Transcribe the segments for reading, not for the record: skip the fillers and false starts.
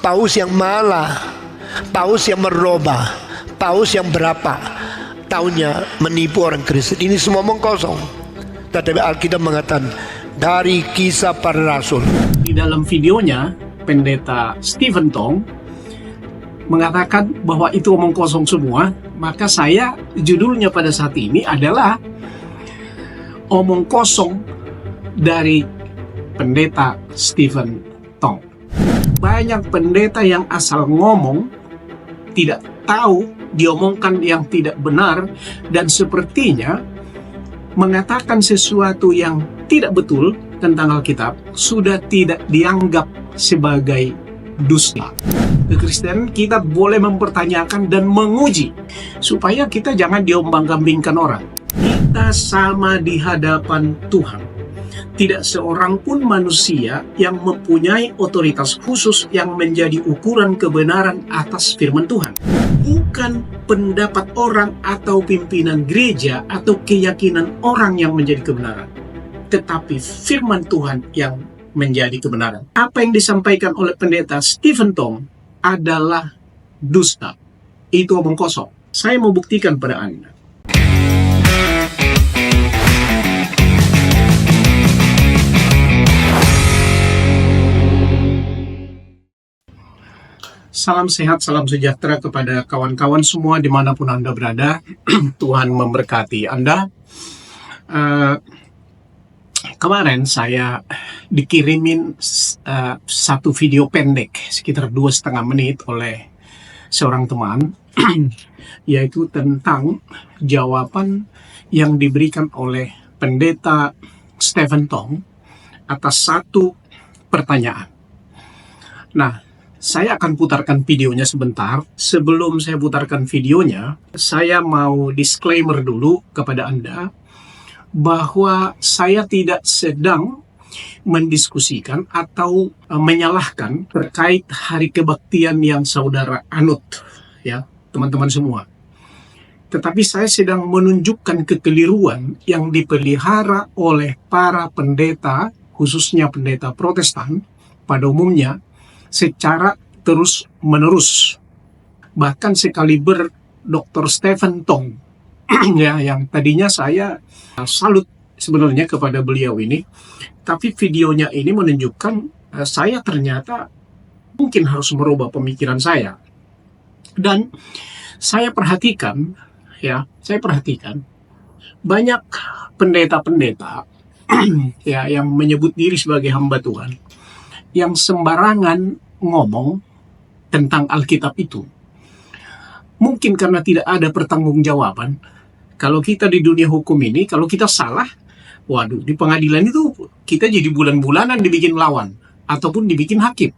paus yang malah, paus yang merubah, paus yang berapa tahunnya menipu orang Kristen. Ini semua omong kosong. Tetapi Alkitab mengatakan dari Kisah Para Rasul. Di dalam videonya, Pendeta Stephen Tong mengatakan bahwa itu omong kosong semua. Maka saya, judulnya pada saat ini adalah omong kosong dari Pendeta Stephen Tong. Banyak pendeta yang asal ngomong, tidak tahu diomongkan yang tidak benar, dan sepertinya mengatakan sesuatu yang tidak betul tentang Alkitab sudah tidak dianggap sebagai dusta. Kekristenan kita boleh mempertanyakan dan menguji supaya kita jangan diombang-ambingkan orang. Kita sama di hadapan Tuhan. Tidak seorang pun manusia yang mempunyai otoritas khusus yang menjadi ukuran kebenaran atas firman Tuhan. Bukan pendapat orang atau pimpinan gereja atau keyakinan orang yang menjadi kebenaran, tetapi firman Tuhan yang menjadi kebenaran. Apa yang disampaikan oleh Pendeta Stephen Tong adalah dusta. Itu omong kosong. Saya mau buktikan pada Anda. Salam sehat, salam sejahtera kepada kawan-kawan semua dimanapun Anda berada. Tuhan memberkati Anda. Kemarin saya dikirimin satu video pendek sekitar 2,5 menit oleh seorang teman, yaitu tentang jawaban yang diberikan oleh Pendeta Stephen Tong atas satu pertanyaan. Nah, saya akan putarkan videonya sebentar. Sebelum saya putarkan videonya, saya mau disclaimer dulu kepada Anda bahwa saya tidak sedang mendiskusikan atau menyalahkan terkait hari kebaktian yang saudara anut, ya, teman-teman semua. Tetapi saya sedang menunjukkan kekeliruan yang dipelihara oleh para pendeta, khususnya pendeta Protestan pada umumnya, secara terus-menerus. Bahkan sekaliber Dr. Stephen Tong, ya, yang tadinya saya salut sebenarnya kepada beliau ini, tapi videonya ini menunjukkan saya ternyata mungkin harus merubah pemikiran saya. Dan saya perhatikan banyak pendeta-pendeta ya, yang menyebut diri sebagai hamba Tuhan, yang sembarangan ngomong tentang Alkitab itu. Mungkin karena tidak ada pertanggungjawaban. Kalau kita di dunia hukum ini, kalau kita salah, waduh, di pengadilan itu kita jadi bulan-bulanan dibikin lawan ataupun dibikin hakim.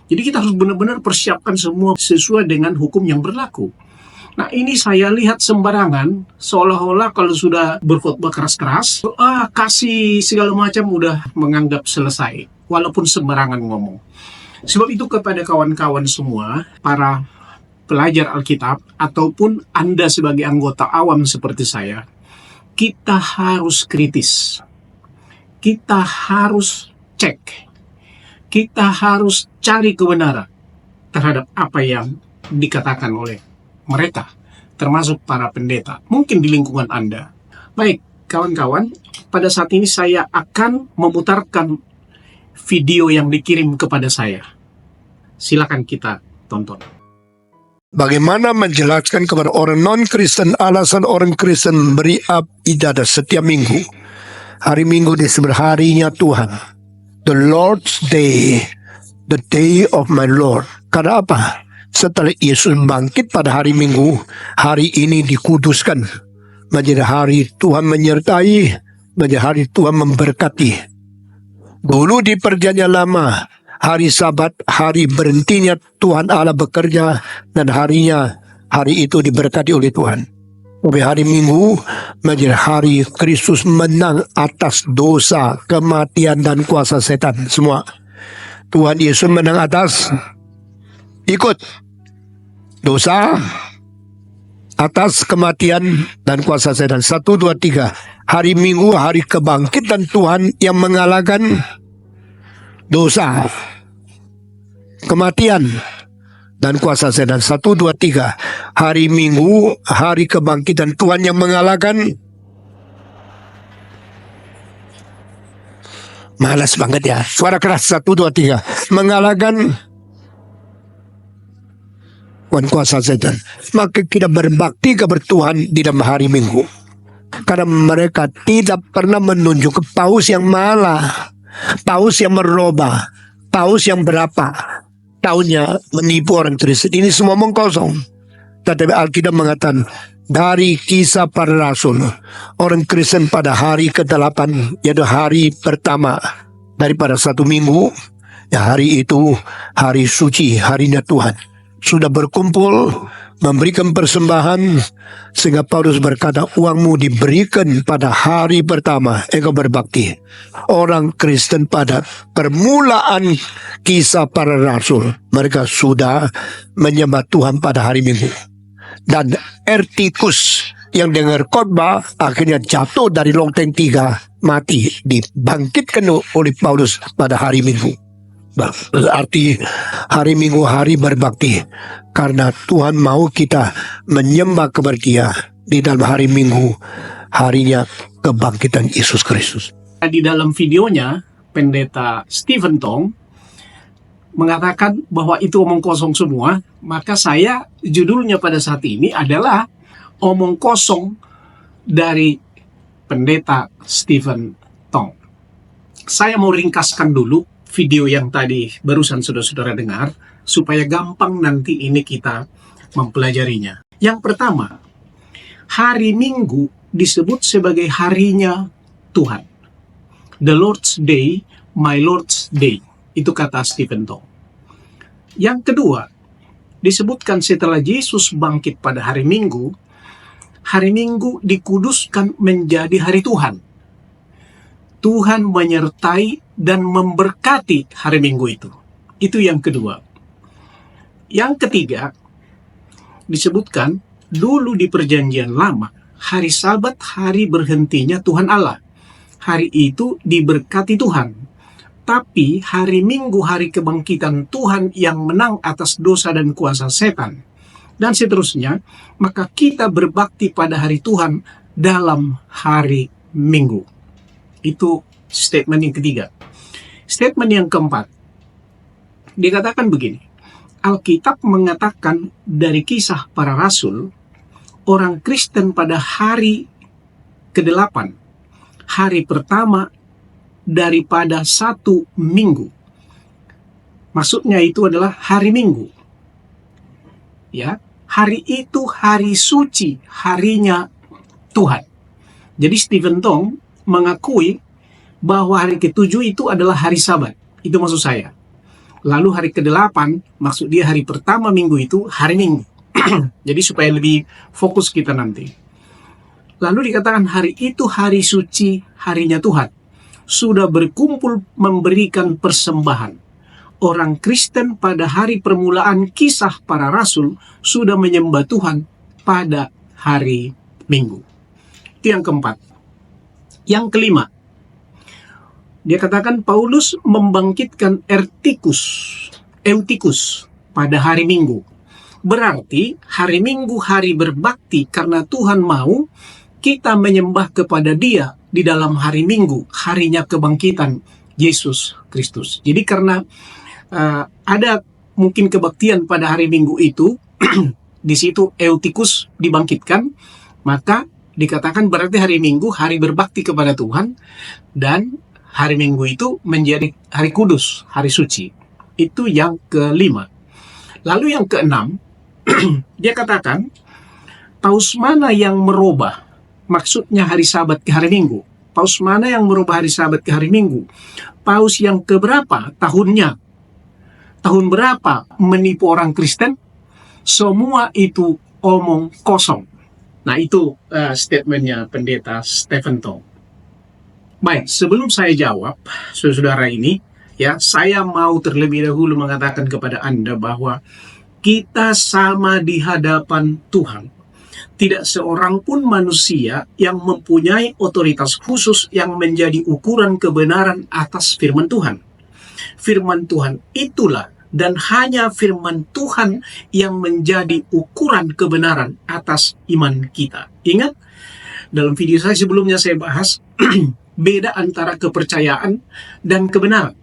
Jadi kita harus benar-benar persiapkan semua sesuai dengan hukum yang berlaku. Nah, ini saya lihat sembarangan, seolah-olah kalau sudah berkhotbah keras-keras, kasih segala macam udah menganggap selesai, walaupun sembarangan ngomong. Sebab itu kepada kawan-kawan semua, para pelajar Alkitab, ataupun Anda sebagai anggota awam seperti saya, kita harus kritis. Kita harus cek. Kita harus cari kebenaran terhadap apa yang dikatakan oleh mereka, termasuk para pendeta, mungkin di lingkungan Anda. Baik, kawan-kawan, pada saat ini saya akan memutarkan video yang dikirim kepada saya. Silakan kita tonton. Bagaimana menjelaskan kepada orang non-Kristen alasan orang Kristen beri ibadah setiap minggu? Hari Minggu disebut harinya Tuhan, the Lord's Day, the day of my Lord. Karena apa? Setelah Yesus bangkit pada hari Minggu, hari ini dikuduskan menjadi hari Tuhan menyertai, menjadi hari Tuhan memberkati. Dulu di Perjanjian Lama, hari Sabat, hari berhentinya Tuhan Allah bekerja, dan hari itu diberkati oleh Tuhan. Tapi hari Minggu menjadi hari Kristus menang atas dosa, kematian, dan kuasa setan semua. Tuhan Yesus menang atas, ikut, dosa, atas kematian, dan kuasa setan. 1, 2, 3. Hari Minggu, hari kebangkitan Tuhan yang mengalahkan dosa. kematian dan kuasa setan. 1, 2, 3. Hari Minggu, hari kebangkitan Tuhan yang mengalahkan. Malas banget ya. Suara keras. 1, 2, 3. Mengalahkan kuasa setan. Maka kita berbakti kepada Tuhan di dalam hari Minggu. Karena mereka tidak pernah menunjuk ke paus yang malah, paus yang merubah, paus yang berapa tahunnya menipu orang Kristen. Ini semua omong kosong. Tetapi Alkitab mengatakan dari Kisah Para Rasul, orang Kristen pada hari ke-8, yaitu hari pertama daripada 1 minggu, ya hari itu hari suci, harinya Tuhan, sudah berkumpul memberikan persembahan, sehingga Paulus berkata, uangmu diberikan pada hari pertama engkau berbakti. Orang Kristen pada permulaan Kisah Para Rasul, mereka sudah menyembah Tuhan pada hari Minggu. Dan Ertikus yang dengar khotbah akhirnya jatuh dari loteng 3, mati, dibangkitkan oleh Paulus pada hari Minggu. Berarti hari Minggu hari berbakti, karena Tuhan mau kita menyembah kepada Dia di dalam hari Minggu, harinya kebangkitan Yesus Kristus. Di dalam videonya, Pendeta Stephen Tong mengatakan bahwa itu omong kosong semua, maka saya judulnya pada saat ini adalah omong kosong dari Pendeta Stephen Tong. Saya mau ringkaskan dulu video yang tadi barusan saudara-saudara dengar, supaya gampang nanti ini kita mempelajarinya. Yang pertama, hari Minggu disebut sebagai harinya Tuhan. The Lord's Day, my Lord's Day. Itu kata Stephen Tong. Yang kedua, disebutkan setelah Yesus bangkit pada hari Minggu dikuduskan menjadi hari Tuhan. Tuhan menyertai dan memberkati hari Minggu itu. Itu yang kedua. Yang ketiga, disebutkan dulu di Perjanjian Lama, hari Sabat hari berhentinya Tuhan Allah. Hari itu diberkati Tuhan. Tapi hari Minggu hari kebangkitan Tuhan yang menang atas dosa dan kuasa setan. Dan seterusnya, maka kita berbakti pada hari Tuhan dalam hari Minggu. Itu statement yang ketiga. Statement yang keempat, dikatakan begini, Alkitab mengatakan dari Kisah Para Rasul, orang Kristen pada hari ke-8, hari pertama daripada 1 minggu. Maksudnya itu adalah hari Minggu. Ya, hari itu hari suci, harinya Tuhan. Jadi Stephen Tong mengakui bahwa hari ke-7 itu adalah hari Sabat. Itu maksud saya. Lalu hari ke-8, maksud dia hari pertama minggu itu hari Minggu. Jadi supaya lebih fokus kita nanti. Lalu dikatakan hari itu hari suci, harinya Tuhan. Sudah berkumpul memberikan persembahan. Orang Kristen pada hari permulaan Kisah Para Rasul sudah menyembah Tuhan pada hari Minggu. Itu yang keempat. Yang kelima, dia katakan Paulus membangkitkan Eutikus pada hari Minggu. Berarti hari Minggu hari berbakti karena Tuhan mau kita menyembah kepada Dia di dalam hari Minggu, harinya kebangkitan Yesus Kristus. Jadi karena ada mungkin kebaktian pada hari Minggu itu, di situ Eutikus dibangkitkan, maka dikatakan berarti hari Minggu hari berbakti kepada Tuhan, dan hari Minggu itu menjadi hari kudus, hari suci. Itu yang kelima. Lalu yang keenam, dia katakan, paus mana yang merubah? Maksudnya hari Sabat ke hari Minggu. Paus mana yang merubah hari Sabat ke hari Minggu? Paus yang keberapa tahunnya? Tahun berapa menipu orang Kristen? Semua itu omong kosong. Nah itu statementnya Pendeta Stephen Tong. Baik, sebelum saya jawab, saudara ini, ya, saya mau terlebih dahulu mengatakan kepada Anda bahwa kita sama di hadapan Tuhan. Tidak seorang pun manusia yang mempunyai otoritas khusus yang menjadi ukuran kebenaran atas firman Tuhan. Firman Tuhan itulah dan hanya firman Tuhan yang menjadi ukuran kebenaran atas iman kita. Ingat, dalam video saya sebelumnya saya bahas beda antara kepercayaan dan kebenaran.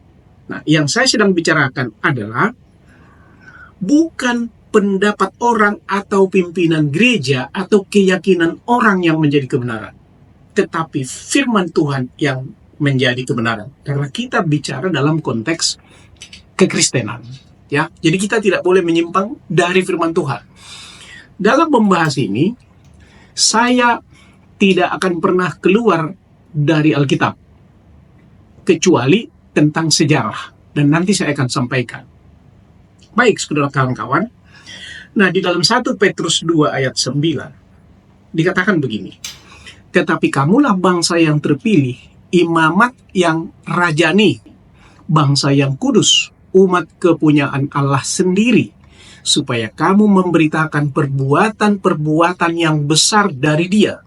Nah, yang saya sedang bicarakan adalah bukan pendapat orang atau pimpinan gereja atau keyakinan orang yang menjadi kebenaran, tetapi firman Tuhan yang menjadi kebenaran. Karena kita bicara dalam konteks kekristenan, ya. Jadi kita tidak boleh menyimpang dari firman Tuhan. Dalam membahas ini, saya tidak akan pernah keluar dari Alkitab kecuali tentang sejarah, dan nanti saya akan sampaikan. Baik, saudara kawan-kawan. Nah, di dalam 1 Petrus 2 ayat 9 dikatakan begini, tetapi kamulah bangsa yang terpilih, imamat yang rajani, bangsa yang kudus, umat kepunyaan Allah sendiri, supaya kamu memberitakan perbuatan-perbuatan yang besar dari Dia,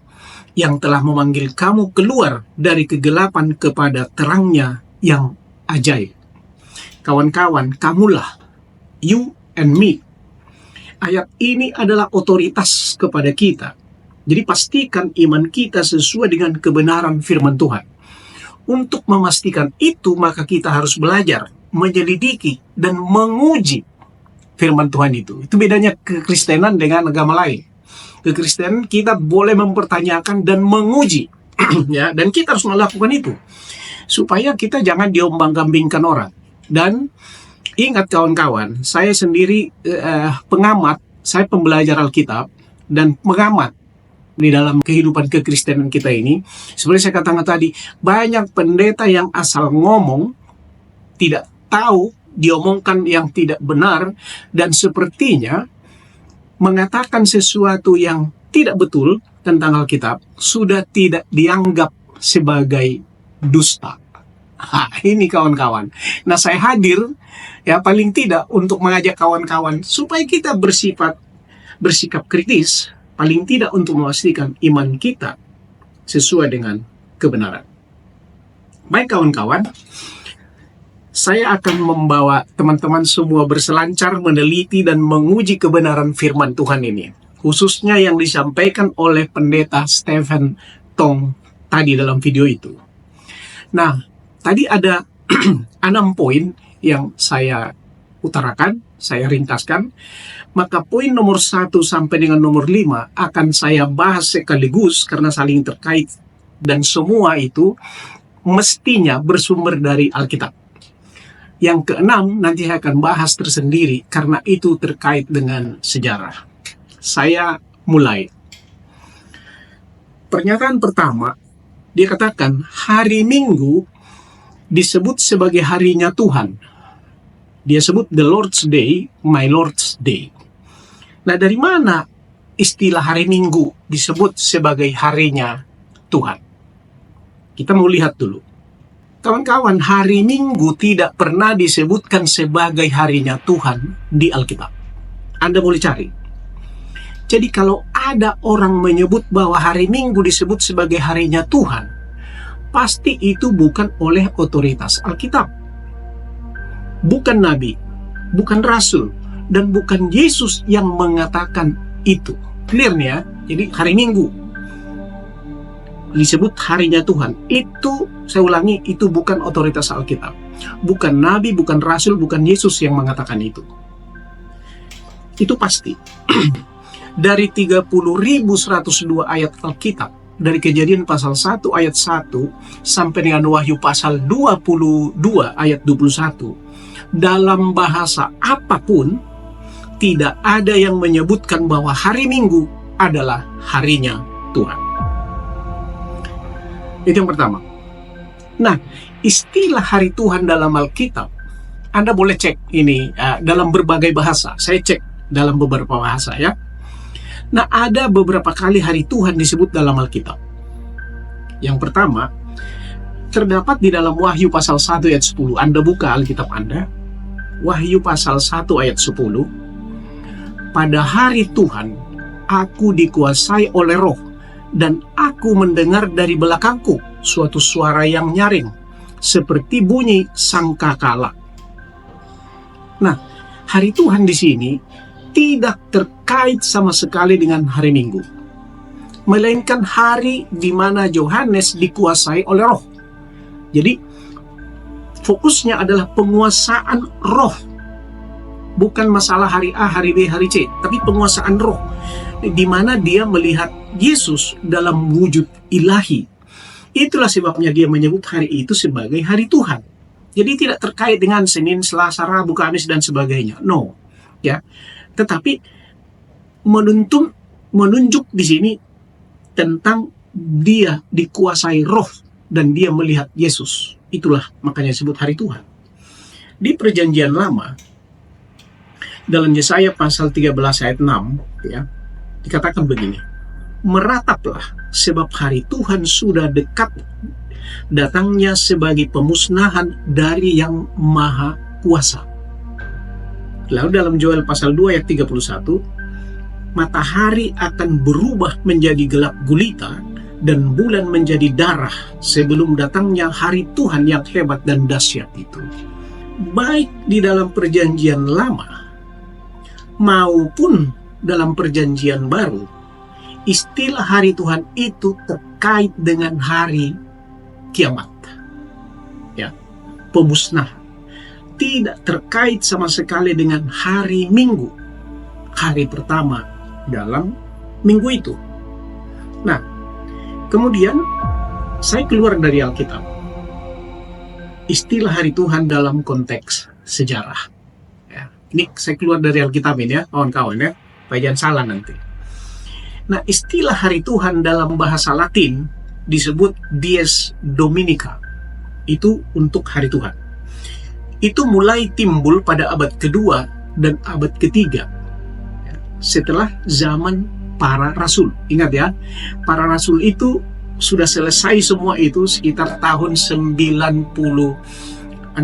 yang telah memanggil kamu keluar dari kegelapan kepada terangnya yang ajaib. Kawan-kawan, kamulah, you and me. Ayat ini adalah otoritas kepada kita. Jadi pastikan iman kita sesuai dengan kebenaran firman Tuhan. Untuk memastikan itu, maka kita harus belajar, menyelidiki, dan menguji firman Tuhan itu. Itu bedanya kekristenan dengan agama lain. Kekristenan kita boleh mempertanyakan dan menguji, ya, dan kita harus melakukan itu supaya kita jangan diombang-ambingkan orang. Dan ingat kawan-kawan, saya sendiri pengamat, saya pembelajar Alkitab dan pengamat di dalam kehidupan kekristenan kita ini. Seperti saya katakan tadi, banyak pendeta yang asal ngomong, tidak tahu, diomongkan yang tidak benar, dan sepertinya mengatakan sesuatu yang tidak betul tentang Alkitab sudah tidak dianggap sebagai dusta. Ini kawan-kawan. Nah, saya hadir ya paling tidak untuk mengajak kawan-kawan supaya kita bersikap kritis, paling tidak untuk memastikan iman kita sesuai dengan kebenaran. Baik kawan-kawan, saya akan membawa teman-teman semua berselancar meneliti dan menguji kebenaran firman Tuhan ini, khususnya yang disampaikan oleh pendeta Stephen Tong tadi dalam video itu. Nah, tadi ada 6 poin yang saya utarakan, saya ringkaskan. Maka poin nomor 1 sampai dengan nomor 5 akan saya bahas sekaligus karena saling terkait, dan semua itu mestinya bersumber dari Alkitab. Yang ke-6 nanti saya akan bahas tersendiri karena itu terkait dengan sejarah. Saya mulai. Pernyataan pertama, dia katakan hari Minggu disebut sebagai harinya Tuhan. Dia sebut the Lord's Day, my Lord's Day. Nah, dari mana istilah hari Minggu disebut sebagai harinya Tuhan? Kita mau lihat dulu. Kawan-kawan, hari Minggu tidak pernah disebutkan sebagai harinya Tuhan di Alkitab. Anda boleh cari. Jadi kalau ada orang menyebut bahwa hari Minggu disebut sebagai harinya Tuhan, pasti itu bukan oleh otoritas Alkitab. Bukan Nabi, bukan Rasul, dan bukan Yesus yang mengatakan itu. Clear nih ya? Jadi hari Minggu disebut harinya Tuhan. Itu, saya ulangi, itu bukan otoritas Alkitab. Bukan Nabi, bukan Rasul, bukan Yesus yang mengatakan itu. Itu pasti. Dari 30.102 ayat Alkitab, dari Kejadian pasal 1 ayat 1 sampai dengan Wahyu pasal 22 ayat 21, dalam bahasa apapun tidak ada yang menyebutkan bahwa hari Minggu adalah harinya Tuhan. Itu yang pertama. Nah, istilah hari Tuhan dalam Alkitab, Anda boleh cek ini dalam berbagai bahasa. Saya cek dalam beberapa bahasa ya. Nah, ada beberapa kali hari Tuhan disebut dalam Alkitab. Yang pertama, terdapat di dalam Wahyu pasal 1 ayat 10. Anda buka Alkitab Anda. Wahyu pasal 1 ayat 10. Pada hari Tuhan, aku dikuasai oleh Roh, dan aku mendengar dari belakangku suatu suara yang nyaring, seperti bunyi sangkakala. Nah, hari Tuhan di sini tidak terkait sama sekali dengan hari Minggu, melainkan hari di mana Yohanes dikuasai oleh Roh. Jadi fokusnya adalah penguasaan Roh, bukan masalah hari A, hari B, hari C, tapi penguasaan Roh, di mana dia melihat Yesus dalam wujud ilahi. Itulah sebabnya dia menyebut hari itu sebagai hari Tuhan. Jadi tidak terkait dengan Senin, Selasa, Rabu, Kamis dan sebagainya. No, ya. Tetapi menunjuk di sini tentang dia dikuasai Roh dan dia melihat Yesus. Itulah makanya disebut hari Tuhan. Di Perjanjian Lama, dalam Yesaya pasal 13 ayat 6, ya, dikatakan begini, merataplah sebab hari Tuhan sudah dekat datangnya sebagai pemusnahan dari yang maha kuasa. Lalu dalam Joel pasal 2 ayat 31, matahari akan berubah menjadi gelap gulita dan bulan menjadi darah sebelum datangnya hari Tuhan yang hebat dan dahsyat itu. Baik di dalam Perjanjian Lama maupun dalam Perjanjian Baru, istilah hari Tuhan itu terkait dengan hari kiamat, ya, pemusnahan. Tidak terkait sama sekali dengan hari Minggu, hari pertama dalam minggu itu. Nah, kemudian saya keluar dari Alkitab. Istilah hari Tuhan dalam konteks sejarah. Ya, ini saya keluar dari Alkitab ini ya, kawan-kawan ya, supaya jangan salah nanti. Nah, istilah hari Tuhan dalam bahasa Latin disebut Dies Dominica. Itu untuk hari Tuhan. Itu mulai timbul pada abad kedua dan abad ketiga, setelah zaman para rasul. Ingat ya, para rasul itu sudah selesai semua itu sekitar tahun 96-97.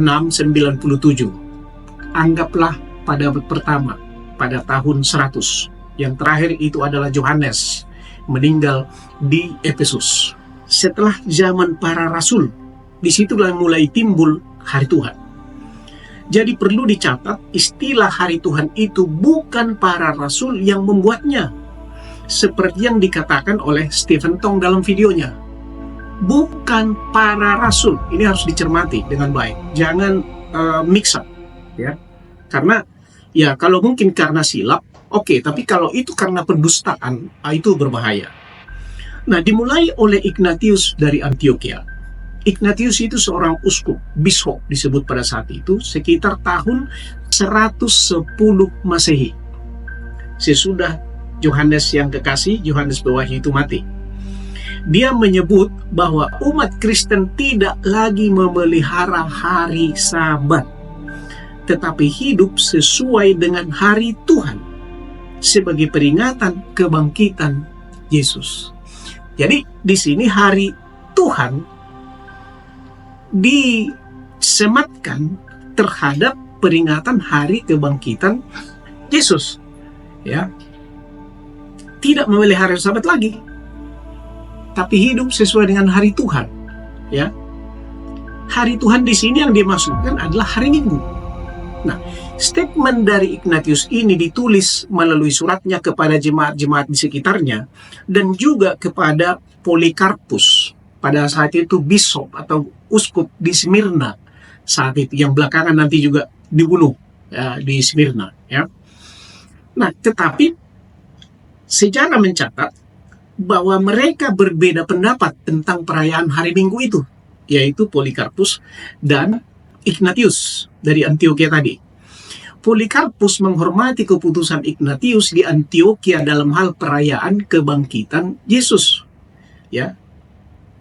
Anggaplah pada abad pertama, pada tahun 100. Yang terakhir itu adalah Yohanes, meninggal di Efesus. Setelah zaman para rasul, disitulah mulai timbul hari Tuhan. Jadi perlu dicatat, istilah hari Tuhan itu bukan para rasul yang membuatnya. Seperti yang dikatakan oleh Stephen Tong dalam videonya. Bukan para rasul. Ini harus dicermati dengan baik. Jangan mix up, ya. Karena ya kalau mungkin karena silap, oke, tapi kalau itu karena pendustaan, itu berbahaya. Nah, dimulai oleh Ignatius dari Antioquia. Ignatius itu seorang uskup, bishop disebut pada saat itu, sekitar tahun 110 Masehi. Sesudah Yohanes yang kekasih, Yohanes Pewahyu itu mati. Dia menyebut bahwa umat Kristen tidak lagi memelihara hari Sabat, tetapi hidup sesuai dengan hari Tuhan sebagai peringatan kebangkitan Yesus. Jadi di sini hari Tuhan disematkan terhadap peringatan hari kebangkitan Yesus, ya. Tidak memelihara Sabat lagi, tapi hidup sesuai dengan hari Tuhan, ya. Hari Tuhan di sini yang dimaksudkan adalah hari Minggu. Nah, statement dari Ignatius ini ditulis melalui suratnya kepada jemaat-jemaat di sekitarnya dan juga kepada Polikarpus, pada saat itu bishop atau uskup di Smyrna saat itu, yang belakangan nanti juga dibunuh ya, di Smyrna, ya. Nah, tetapi sejarah mencatat bahwa mereka berbeda pendapat tentang perayaan hari Minggu itu, yaitu Polikarpus dan Ignatius dari Antioquia tadi. Polikarpus menghormati keputusan Ignatius di Antioquia dalam hal perayaan kebangkitan Yesus, ya.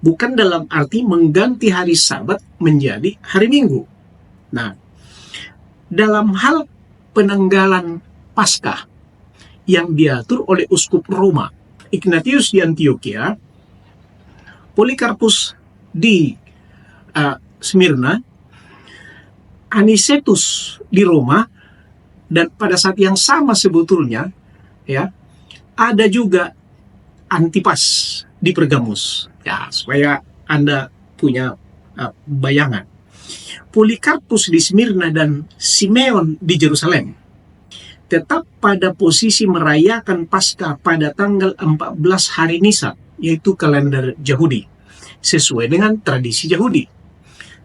Bukan dalam arti mengganti hari Sabat menjadi hari Minggu. Nah, dalam hal penanggalan Paskah yang diatur oleh uskup Roma, Ignatius di Antioquia, Polikarpus di Smyrna, Anicetus di Roma, dan pada saat yang sama sebetulnya, ya, ada juga Antipas di Pergamus. Ya, supaya Anda punya bayangan. Polikarpus di Smyrna dan Simeon di Yerusalem. tetap pada posisi merayakan Paskah pada tanggal 14 hari Nisan, yaitu kalender Yahudi, sesuai dengan tradisi Yahudi.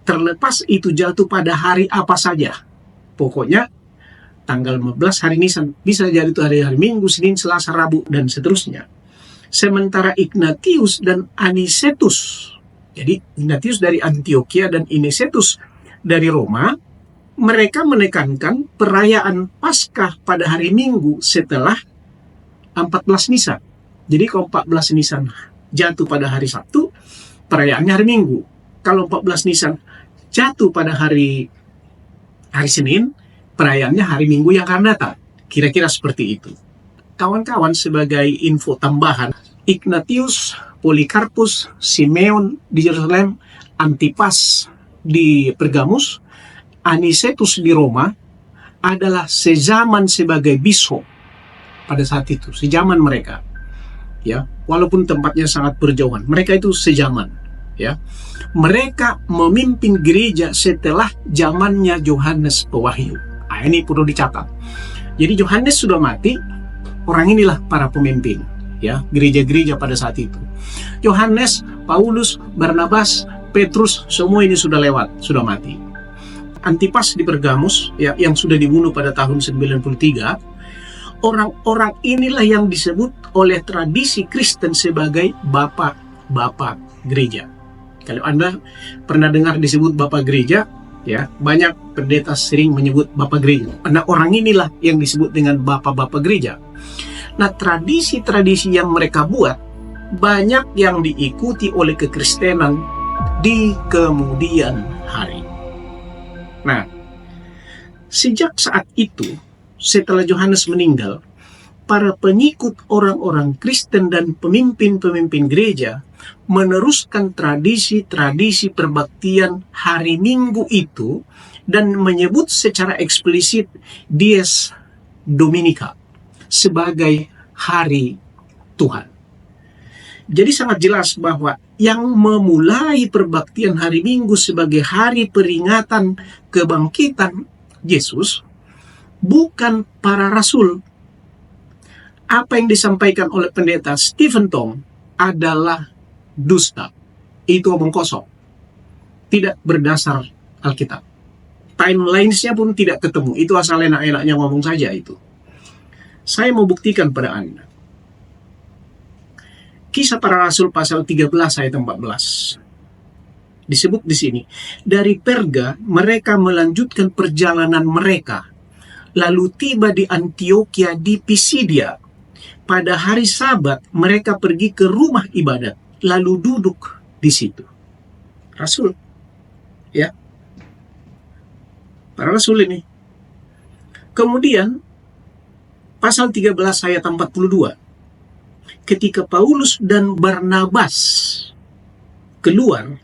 Terlepas itu jatuh pada hari apa saja, pokoknya tanggal 15 hari Nisan, bisa jadi itu hari Minggu, Senin, Selasa, Rabu, dan seterusnya. Sementara Ignatius dan Anicetus, jadi Ignatius dari Antioquia dan Anicetus dari Roma, mereka menekankan perayaan Paskah pada hari Minggu setelah 14 Nisan. Jadi kalau 14 Nisan jatuh pada hari Sabtu, perayaannya hari Minggu. Kalau 14 Nisan jatuh pada hari Senin, perayaannya hari Minggu yang akan datang. Kira-kira seperti itu. Kawan-kawan, sebagai info tambahan, Ignatius, Polikarpus, Simeon di Yerusalem, Antipas di Pergamus, Anicetus di Roma adalah sezaman sebagai bishop pada saat itu, sezaman mereka. Ya, walaupun tempatnya sangat berjauhan, mereka itu sezaman. Ya, mereka memimpin gereja setelah zamannya Yohanes Pewahyu. Nah, ini perlu dicatat. Jadi Yohanes sudah mati, orang inilah para pemimpin, ya, gereja-gereja pada saat itu. Yohanes, Paulus, Barnabas, Petrus, semua ini sudah lewat, sudah mati. Antipas di Pergamus, ya, yang sudah dibunuh pada tahun 93, orang-orang inilah yang disebut oleh tradisi Kristen sebagai bapak-bapak gereja. Kalau Anda pernah dengar disebut bapak gereja, ya, banyak pendeta sering menyebut bapak gereja. Nah, orang inilah yang disebut dengan bapak-bapak gereja. Nah, tradisi-tradisi yang mereka buat banyak yang diikuti oleh kekristenan di kemudian hari. Nah, sejak saat itu, setelah Yohanes meninggal, para pengikut orang-orang Kristen dan pemimpin-pemimpin gereja meneruskan tradisi-tradisi perbaktian hari Minggu itu dan menyebut secara eksplisit Dies Dominica sebagai hari Tuhan. Jadi sangat jelas bahwa yang memulai perbaktian hari Minggu sebagai hari peringatan kebangkitan Yesus bukan para rasul. Apa yang disampaikan oleh pendeta Stephen Tong adalah dusta. Itu omong kosong. Tidak berdasar Alkitab. Timelines-nya pun tidak ketemu. Itu asal enak-enaknya ngomong saja itu. Saya mau buktikan pada Anda. Kisah Para Rasul pasal 13 ayat 14. Disebut di sini, dari Perga mereka melanjutkan perjalanan mereka, lalu tiba di Antioquia di Pisidia. Pada hari Sabat mereka pergi ke rumah ibadat, lalu duduk di situ. Rasul, ya, para rasul ini. Kemudian pasal 13 ayat 42. Ketika Paulus dan Barnabas keluar,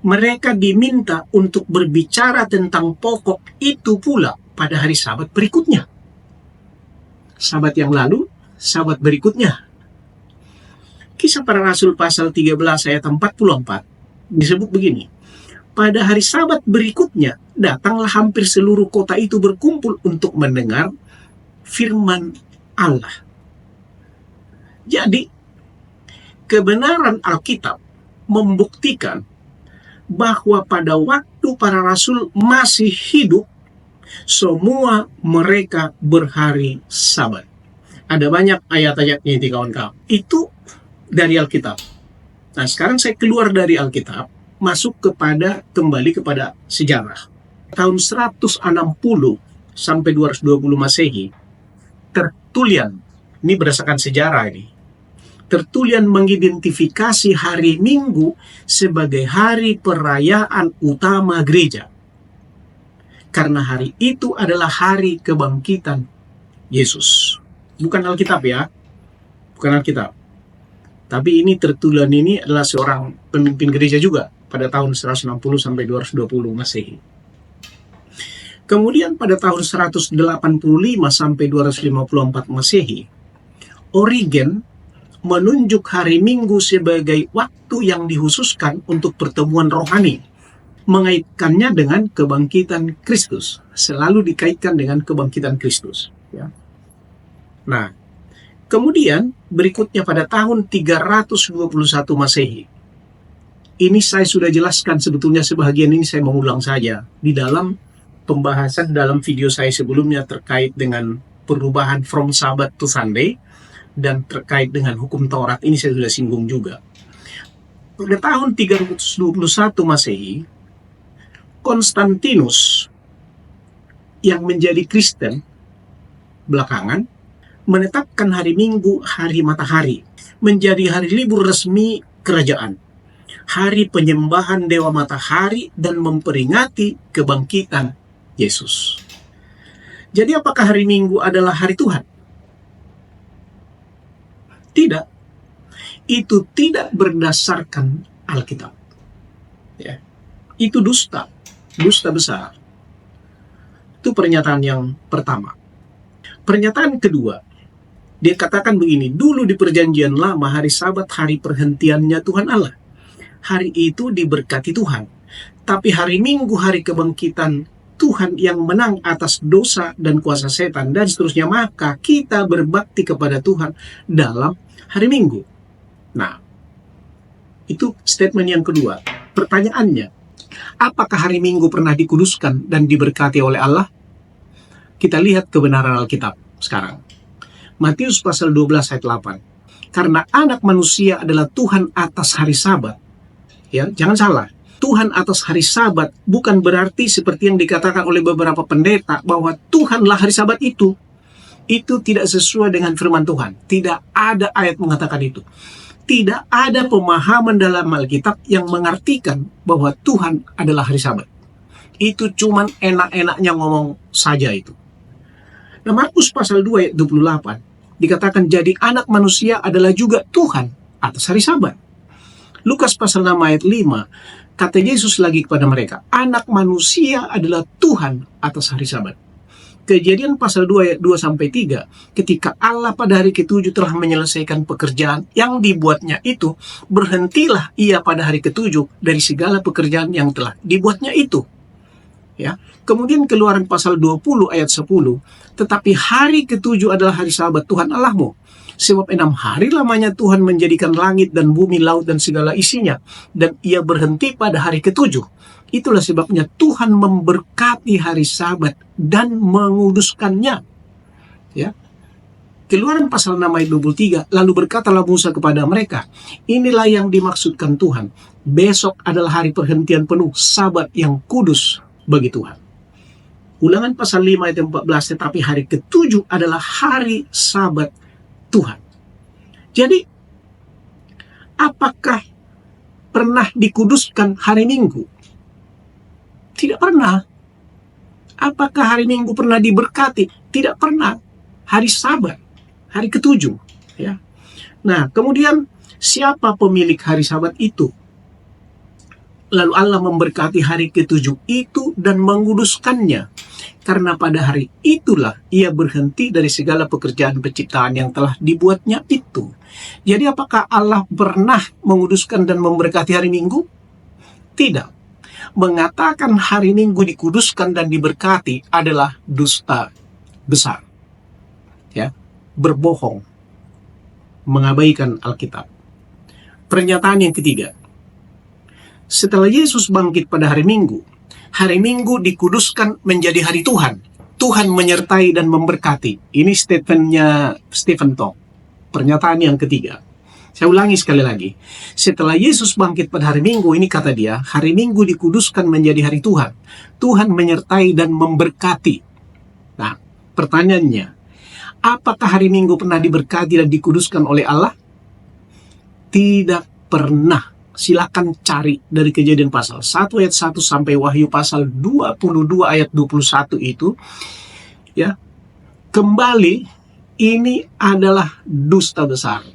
mereka diminta untuk berbicara tentang pokok itu pula pada hari Sabat berikutnya. Sabat yang lalu, Sabat berikutnya. Kisah Para Rasul pasal 13 ayat 44 disebut begini. Pada hari Sabat berikutnya, datanglah hampir seluruh kota itu berkumpul untuk mendengar firman Allah. Jadi, kebenaran Alkitab membuktikan bahwa pada waktu para rasul masih hidup, semua mereka berhari Sabat. Ada banyak ayat-ayatnya itu, kawan-kawan. Itu dari Alkitab. Nah, sekarang saya keluar dari Alkitab, kembali kepada sejarah. Tahun 160 sampai 220 Masehi, Tertullian, ini berdasarkan sejarah ini, Tertullian mengidentifikasi hari Minggu sebagai hari perayaan utama gereja. Karena hari itu adalah hari kebangkitan Yesus. Bukan Alkitab ya. Bukan Alkitab. Tapi ini Tertullian ini adalah seorang pemimpin gereja juga pada tahun 160 sampai 220 Masehi. Kemudian pada tahun 185 sampai 254 Masehi, Origen menunjuk hari Minggu sebagai waktu yang dikhususkan untuk pertemuan rohani, mengaitkannya dengan kebangkitan Kristus, selalu dikaitkan dengan kebangkitan Kristus. Ya. Nah, kemudian berikutnya pada tahun 321 Masehi. Ini saya sudah jelaskan sebetulnya, sebahagian ini saya mengulang saja di dalam pembahasan dalam video saya sebelumnya terkait dengan perubahan from Sabbath to Sunday dan terkait dengan hukum Taurat, ini saya sudah singgung juga. Pada tahun 321 Masehi, Konstantinus yang menjadi Kristen belakangan menetapkan hari Minggu, hari matahari, menjadi hari libur resmi kerajaan, hari penyembahan dewa matahari dan memperingati kebangkitan Yesus. Jadi apakah hari Minggu adalah hari Tuhan? Tidak. Itu tidak berdasarkan Alkitab. Ya. Itu dusta besar. Itu pernyataan yang pertama. Pernyataan kedua, dia katakan begini, dulu di perjanjian lama hari Sabat hari perhentiannya Tuhan Allah. Hari itu diberkati Tuhan. Tapi hari Minggu hari kebangkitan Tuhan yang menang atas dosa dan kuasa setan dan seterusnya, maka kita berbakti kepada Tuhan dalam hari Minggu. Nah, itu statement yang kedua. Pertanyaannya, apakah hari Minggu pernah dikuduskan dan diberkati oleh Allah? Kita lihat kebenaran Alkitab sekarang. Matius pasal 12 ayat 8. Karena anak manusia adalah Tuhan atas hari Sabat. Ya, jangan salah. Tuhan atas hari Sabat bukan berarti seperti yang dikatakan oleh beberapa pendeta bahwa Tuhanlah hari Sabat itu. Itu tidak sesuai dengan firman Tuhan. Tidak ada ayat mengatakan itu. Tidak ada pemahaman dalam Alkitab yang mengartikan bahwa Tuhan adalah hari Sabat. Itu cuman enak-enaknya ngomong saja itu. Nah, Markus pasal 2 ayat 28 dikatakan jadi anak manusia adalah juga Tuhan atas hari Sabat. Lukas pasal 6 ayat 5 kata Yesus lagi kepada mereka, anak manusia adalah Tuhan atas hari Sabat. Kejadian pasal 2 ayat 2-3, ketika Allah pada hari ke-7 telah menyelesaikan pekerjaan yang dibuatnya itu, berhentilah ia pada hari ke-7 dari segala pekerjaan yang telah dibuatnya itu. Ya. Kemudian Keluaran pasal 20 ayat 10, tetapi hari ke-7 adalah hari Sabat Tuhan Allahmu. Sebab 6 hari lamanya Tuhan menjadikan langit dan bumi, laut dan segala isinya, dan ia berhenti pada hari ke-7. Itulah sebabnya Tuhan memberkati hari Sabat dan menguduskannya. Ya. Keluaran pasal 6 ayat 23, lalu berkatalah Musa kepada mereka, inilah yang dimaksudkan Tuhan. Besok adalah hari perhentian penuh, Sabat yang kudus bagi Tuhan. Ulangan pasal 5 ayat 14, tetapi hari ke-7 adalah hari Sabat Tuhan. Jadi, apakah pernah dikuduskan hari Minggu? Tidak pernah. Apakah hari Minggu pernah diberkati? Tidak pernah. Hari Sabat, hari ke-7. Ya. Nah, kemudian siapa pemilik hari Sabat itu? Lalu Allah memberkati hari ke-7 itu dan menguduskannya. Karena pada hari itulah ia berhenti dari segala pekerjaan penciptaan yang telah dibuatnya itu. Jadi apakah Allah pernah menguduskan dan memberkati hari Minggu? Tidak. Mengatakan hari Minggu dikuduskan dan diberkati adalah dusta besar. Ya, berbohong. Mengabaikan Alkitab. Pernyataan yang ketiga. Setelah Yesus bangkit pada hari Minggu dikuduskan menjadi hari Tuhan. Tuhan menyertai dan memberkati. Ini statementnya Stephen Tong. Pernyataan yang ketiga. Saya ulangi sekali lagi. Setelah Yesus bangkit pada hari Minggu, ini kata dia, hari Minggu dikuduskan menjadi hari Tuhan. Tuhan menyertai dan memberkati. Nah, pertanyaannya, apakah hari Minggu pernah diberkati dan dikuduskan oleh Allah? Tidak pernah. Silakan cari dari Kejadian pasal 1 ayat 1 sampai Wahyu pasal 22 ayat 21 itu. Ya. Kembali, ini adalah dusta besar.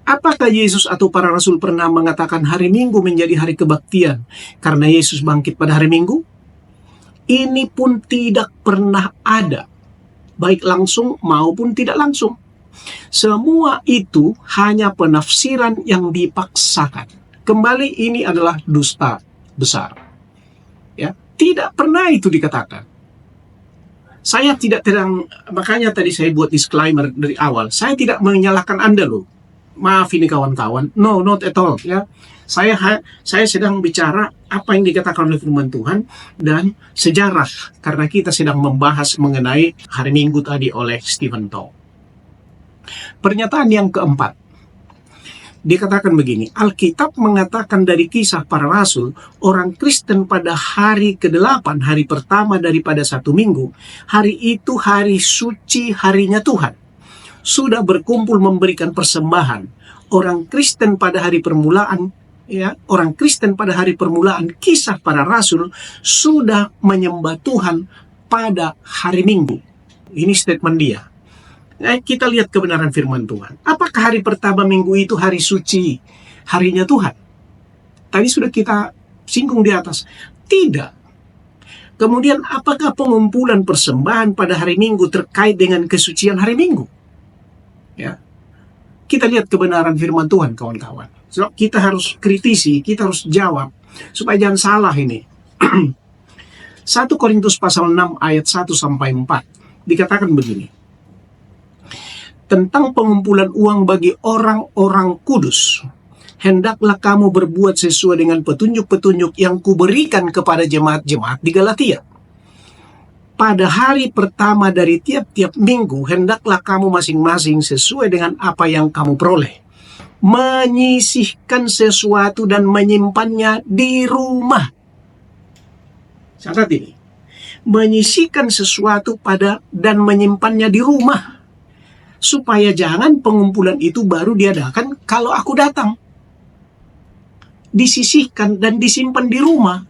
Apakah Yesus atau para rasul pernah mengatakan hari Minggu menjadi hari kebaktian karena Yesus bangkit pada hari Minggu? Ini pun tidak pernah ada, baik langsung maupun tidak langsung. Semua itu hanya penafsiran yang dipaksakan. Kembali, ini adalah dusta besar. Ya, tidak pernah itu dikatakan. Saya tidak sedang, makanya tadi saya buat disclaimer dari awal, saya tidak menyalahkan Anda loh. Maaf ini kawan-kawan, no, not at all ya. Saya sedang bicara apa yang dikatakan oleh firman Tuhan dan sejarah, karena kita sedang membahas mengenai hari Minggu tadi oleh Stephen Tong. Pernyataan yang keempat, dikatakan begini, Alkitab mengatakan dari Kisah Para Rasul, orang Kristen pada hari ke-8, hari pertama daripada satu minggu, hari itu hari suci, harinya Tuhan. Sudah berkumpul memberikan persembahan. Orang Kristen pada hari permulaan, orang Kristen pada hari permulaan Kisah Para Rasul sudah menyembah Tuhan pada hari Minggu. Ini statement dia. Kita lihat kebenaran firman Tuhan. Apakah hari pertama minggu itu hari suci, harinya Tuhan? Tadi sudah kita singgung di atas. Tidak. Kemudian apakah pengumpulan persembahan pada hari Minggu terkait dengan kesucian hari Minggu? Ya. Kita lihat kebenaran firman Tuhan, kawan-kawan. So, kita harus kritisi, kita harus jawab supaya jangan salah ini. 1 Korintus pasal 6 ayat 1 sampai 4 dikatakan begini. Tentang pengumpulan uang bagi orang-orang kudus, hendaklah kamu berbuat sesuai dengan petunjuk-petunjuk yang kuberikan kepada jemaat-jemaat di Galatia. Pada hari pertama dari tiap-tiap minggu, hendaklah kamu masing-masing sesuai dengan apa yang kamu peroleh, menyisihkan sesuatu dan menyimpannya di rumah. Catat ini, menyisihkan sesuatu dan menyimpannya di rumah, supaya jangan pengumpulan itu baru diadakan kalau aku datang. Disisihkan dan disimpan di rumah,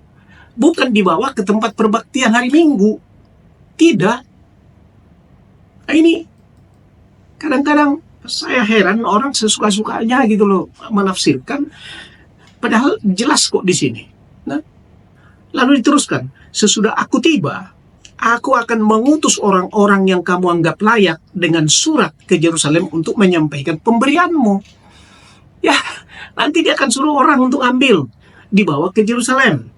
bukan dibawa ke tempat perbaktian hari Minggu. Tidak. Nah, ini kadang-kadang saya heran orang sesuka-sukanya gitu loh menafsirkan, padahal jelas kok di sini. Nah, lalu diteruskan, sesudah aku tiba, aku akan mengutus orang-orang yang kamu anggap layak dengan surat ke Yerusalem untuk menyampaikan pemberianmu. Ya, nanti dia akan suruh orang untuk ambil, dibawa ke Yerusalem.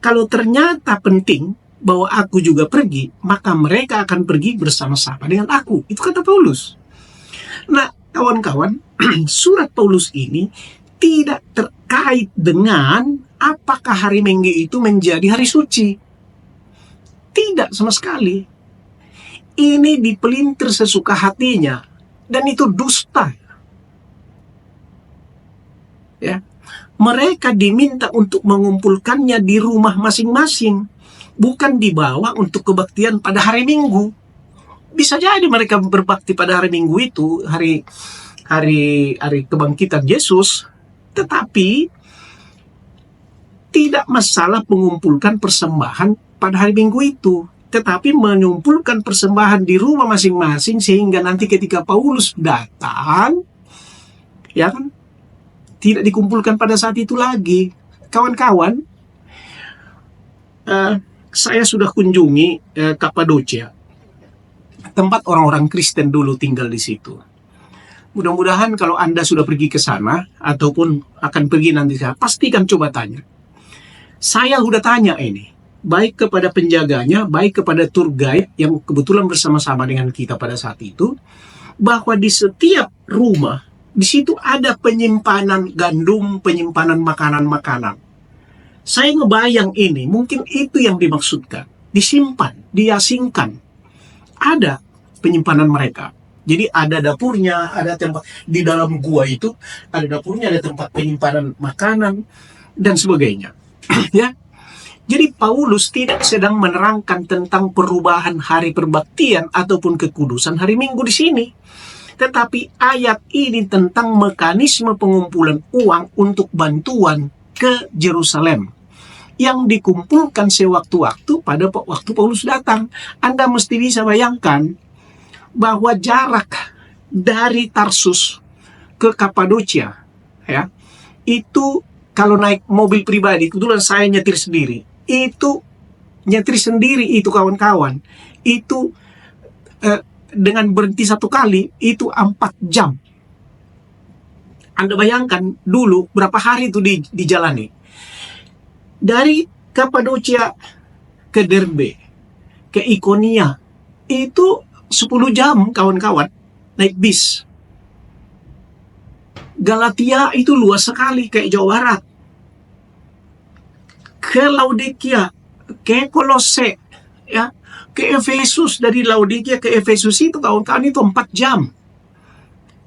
Kalau ternyata penting bahwa aku juga pergi, maka mereka akan pergi bersama-sama dengan aku. Itu kata Paulus. Nah, kawan-kawan, surat Paulus ini tidak terkait dengan apakah hari Minggu itu menjadi hari suci. Tidak sama sekali. Ini dipelintir sesuka hatinya, dan itu dusta. Ya, mereka diminta untuk mengumpulkannya di rumah masing-masing, bukan dibawa untuk kebaktian pada hari Minggu. Bisa jadi mereka berbakti pada hari Minggu itu, hari kebangkitan Yesus, tetapi tidak masalah mengumpulkan persembahan pada hari Minggu itu, tetapi mengumpulkan persembahan di rumah masing-masing sehingga nanti ketika Paulus datang, ya kan, tidak dikumpulkan pada saat itu lagi. Kawan-kawan, saya sudah kunjungi Kapadocia, tempat orang-orang Kristen dulu tinggal di situ. Mudah-mudahan kalau Anda sudah pergi ke sana ataupun akan pergi nanti, pastikan coba tanya. Saya sudah tanya ini, baik kepada penjaganya, baik kepada tour guide yang kebetulan bersama-sama dengan kita pada saat itu, bahwa di setiap rumah, di situ ada penyimpanan gandum, penyimpanan makanan-makanan. Saya ngebayang ini, mungkin itu yang dimaksudkan. Disimpan, diasingkan. Ada penyimpanan mereka. Jadi ada dapurnya, ada tempat, di dalam gua itu, ada dapurnya, ada tempat penyimpanan makanan, dan sebagainya. Ya, jadi Paulus tidak sedang menerangkan tentang perubahan hari perbaktian ataupun kekudusan hari Minggu di sini. Tetapi ayat ini tentang mekanisme pengumpulan uang untuk bantuan ke Yerusalem yang dikumpulkan sewaktu-waktu pada waktu Paulus datang. Anda mesti bisa bayangkan bahwa jarak dari Tarsus ke Kapadocia, ya, itu kalau naik mobil pribadi, kebetulan saya nyetir sendiri, itu kawan-kawan, itu dengan berhenti satu kali, itu 4 jam. Anda bayangkan dulu berapa hari itu dijalani. Dari Kapadocia ke Derbe, ke Ikonia, itu 10 jam kawan-kawan naik bis. Galatia itu luas sekali kayak Jawa Barat. Ke Laodikia, ke Kolose, ya, ke Efesus, dari Laodikia ke Efesus itu kawan-kawan itu 4 jam.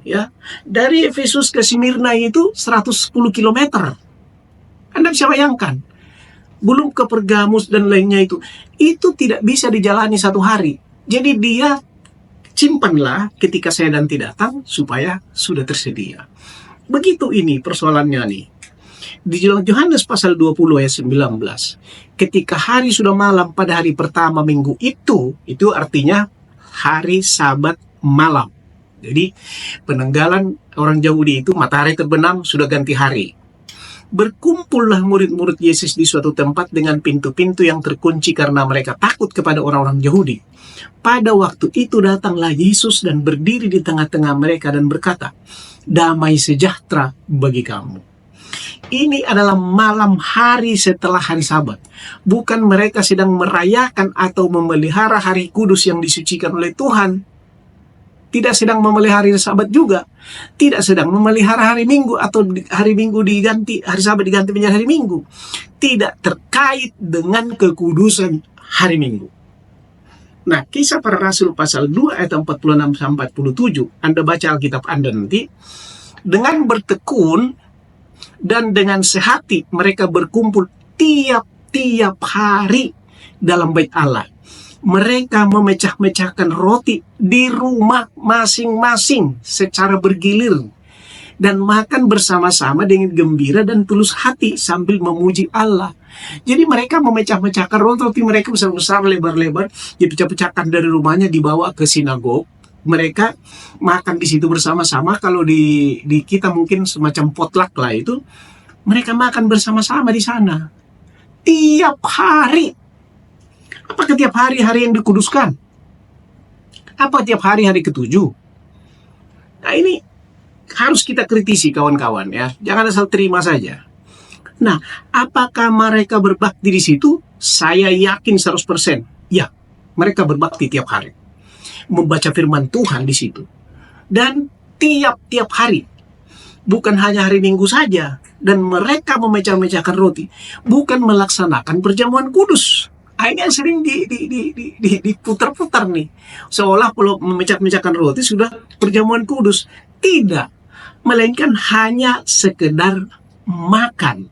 Ya, dari Efesus ke Smyrna itu 110 kilometer. Anda bisa bayangkan. Belum ke Pergamus dan lainnya itu. Itu tidak bisa dijalani satu hari. Jadi dia simpanlah ketika saya nanti datang supaya sudah tersedia. Begitu ini persoalannya nih. Di Yohanes pasal 20 ayat 19. Ketika hari sudah malam pada hari pertama minggu itu artinya hari Sabat malam. Jadi penanggalan orang Yahudi itu matahari terbenam sudah ganti hari. Berkumpullah murid-murid Yesus di suatu tempat dengan pintu-pintu yang terkunci karena mereka takut kepada orang-orang Yahudi. Pada waktu itu datanglah Yesus dan berdiri di tengah-tengah mereka dan berkata, "Damai sejahtera bagi kamu." Ini adalah malam hari setelah hari Sabat. Bukan mereka sedang merayakan atau memelihara hari kudus yang disucikan oleh Tuhan. Tidak sedang memelihara hari Sabat juga. Tidak sedang memelihara hari Minggu atau hari Minggu diganti, hari Sabat diganti menjadi hari Minggu. Tidak terkait dengan kekudusan hari Minggu. Nah, Kisah Para Rasul pasal 2 ayat 46-47, Anda baca Alkitab Anda nanti, dengan bertekun dan dengan sehati mereka berkumpul tiap-tiap hari dalam bait Allah. Mereka memecah-mecahkan roti di rumah masing-masing secara bergilir dan makan bersama-sama dengan gembira dan tulus hati sambil memuji Allah. Jadi mereka memecah-mecahkan roti mereka besar-besar, lebar-lebar, dipecah-pecahkan dari rumahnya dibawa ke sinagog. Mereka makan di situ bersama-sama. Kalau di kita mungkin semacam potluck lah itu. Mereka makan bersama-sama di sana tiap hari. Apakah tiap hari-hari yang dikuduskan? Apa tiap hari-hari ketujuh? Nah, ini harus kita kritisi kawan-kawan ya. Jangan asal terima saja. Nah, apakah mereka berbakti di situ? Saya yakin 100%. Ya, mereka berbakti tiap hari. Membaca firman Tuhan di situ. Dan tiap-tiap hari. Bukan hanya hari Minggu saja. Dan mereka memecah-mecahkan roti. Bukan melaksanakan perjamuan kudus. Ini yang sering diputar-putar nih. Seolah kalau memecah-mecahkan roti sudah perjamuan kudus. Tidak. Melainkan hanya sekedar makan.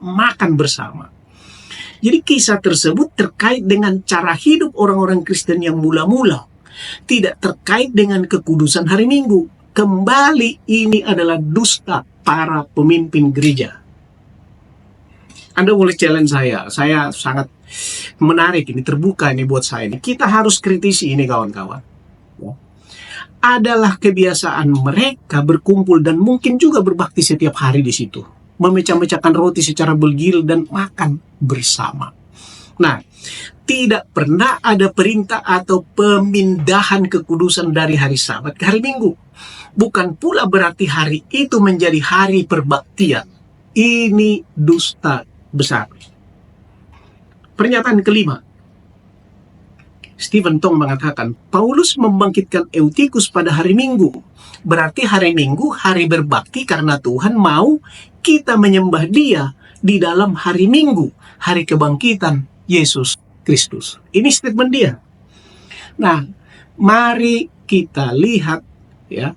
Makan bersama. Jadi kisah tersebut terkait dengan cara hidup orang-orang Kristen yang mula-mula. Tidak terkait dengan kekudusan hari Minggu. Kembali ini adalah dusta para pemimpin gereja. Anda boleh challenge saya. Saya sangat menarik ini, terbuka ini buat saya. Kita harus kritisi ini kawan-kawan. Adalah kebiasaan mereka berkumpul dan mungkin juga berbakti setiap hari di situ. Memecah-mecahkan roti secara bergilir dan makan bersama. Nah, tidak pernah ada perintah atau pemindahan kekudusan dari hari Sabat ke hari Minggu. Bukan pula berarti hari itu menjadi hari perbaktian. Ini dusta besar. Pernyataan kelima. Stephen Tong mengatakan, Paulus membangkitkan Eutikus pada hari Minggu. Berarti hari Minggu hari berbakti karena Tuhan mau kita menyembah Dia di dalam hari Minggu, hari kebangkitan Yesus Kristus. Ini statement dia. Nah, mari kita lihat ya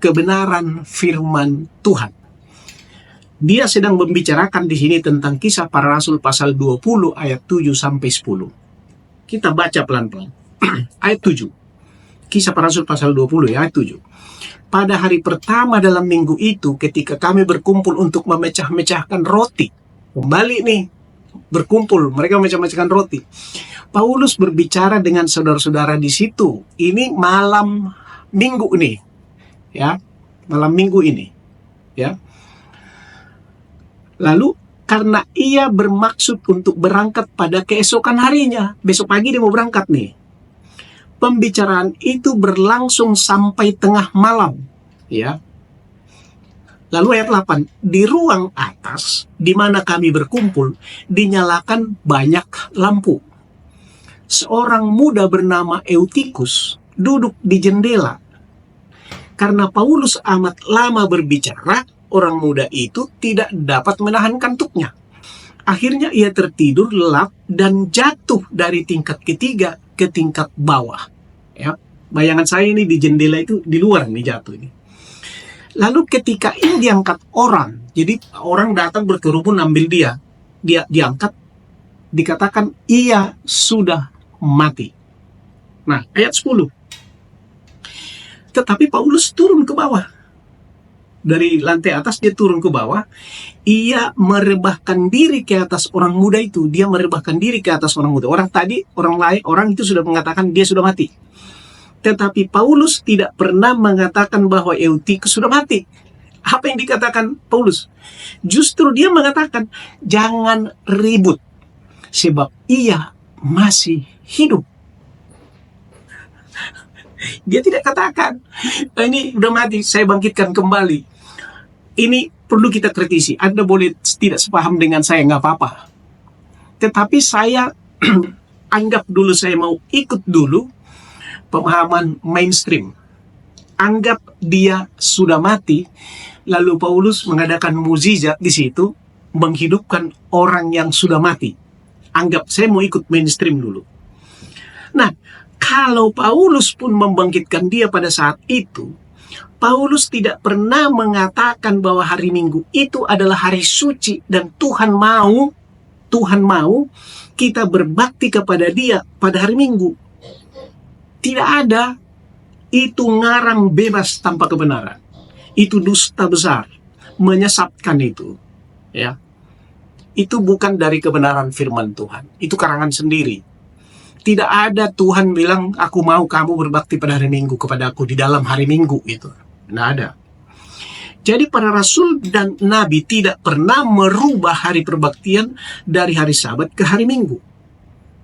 kebenaran firman Tuhan. Dia sedang membicarakan di sini tentang Kisah Para Rasul pasal 20 ayat 7 sampai 10. Kita baca pelan-pelan. Ayat 7. Kisah Para Rasul pasal 20 ayat 7. Pada hari pertama dalam minggu itu, ketika kami berkumpul untuk memecah-mecahkan roti. Kembali nih, berkumpul, mereka memecah-mecahkan roti. Paulus berbicara dengan saudara-saudara di situ. Ini malam minggu nih. Ya, malam minggu ini. Ya. Lalu, karena ia bermaksud untuk berangkat pada keesokan harinya. Besok pagi dia mau berangkat nih. Pembicaraan itu berlangsung sampai tengah malam, ya. Lalu ayat 8, di ruang atas di mana kami berkumpul dinyalakan banyak lampu. seorang muda bernama Eutikus duduk di jendela. Karena Paulus amat lama berbicara, orang muda itu tidak dapat menahan kantuknya. Akhirnya ia tertidur lelap dan jatuh dari tingkat ketiga ke tingkat bawah. Ya, bayangan saya ini di jendela itu di luar nih jatuh ini. Lalu ketika ini diangkat orang, jadi orang datang berkerumun ambil dia diangkat, dikatakan ia sudah mati. Nah, ayat 10. Tetapi Paulus turun ke bawah. Dari lantai atas dia turun ke bawah. Ia merebahkan diri ke atas orang muda itu. Dia merebahkan diri ke atas orang muda. Orang tadi, orang itu sudah mengatakan dia sudah mati. Tetapi Paulus tidak pernah mengatakan bahwa Eutikus sudah mati. Apa yang dikatakan Paulus? Justru dia mengatakan, jangan ribut. Sebab ia masih hidup. Dia tidak katakan, ini udah mati, saya bangkitkan kembali. Ini perlu kita kritisi. Anda boleh tidak sepaham dengan saya, nggak apa-apa. Tetapi saya anggap dulu, saya mau ikut dulu pemahaman mainstream. Anggap dia sudah mati, lalu Paulus mengadakan mukjizat di situ, menghidupkan orang yang sudah mati. Anggap saya mau ikut mainstream dulu. Nah, kalau Paulus pun membangkitkan dia pada saat itu, Paulus tidak pernah mengatakan bahwa hari Minggu itu adalah hari suci dan Tuhan mau kita berbakti kepada dia pada hari Minggu. Tidak ada. Itu ngarang bebas tanpa kebenaran. Itu dusta besar, menyesatkan itu. Ya. Itu bukan dari kebenaran firman Tuhan. Itu karangan sendiri. Tidak ada Tuhan bilang, aku mau kamu berbakti pada hari Minggu kepada aku di dalam hari Minggu itu. Tidak ada. Jadi para rasul dan nabi tidak pernah merubah hari perbaktian dari hari Sabat ke hari Minggu.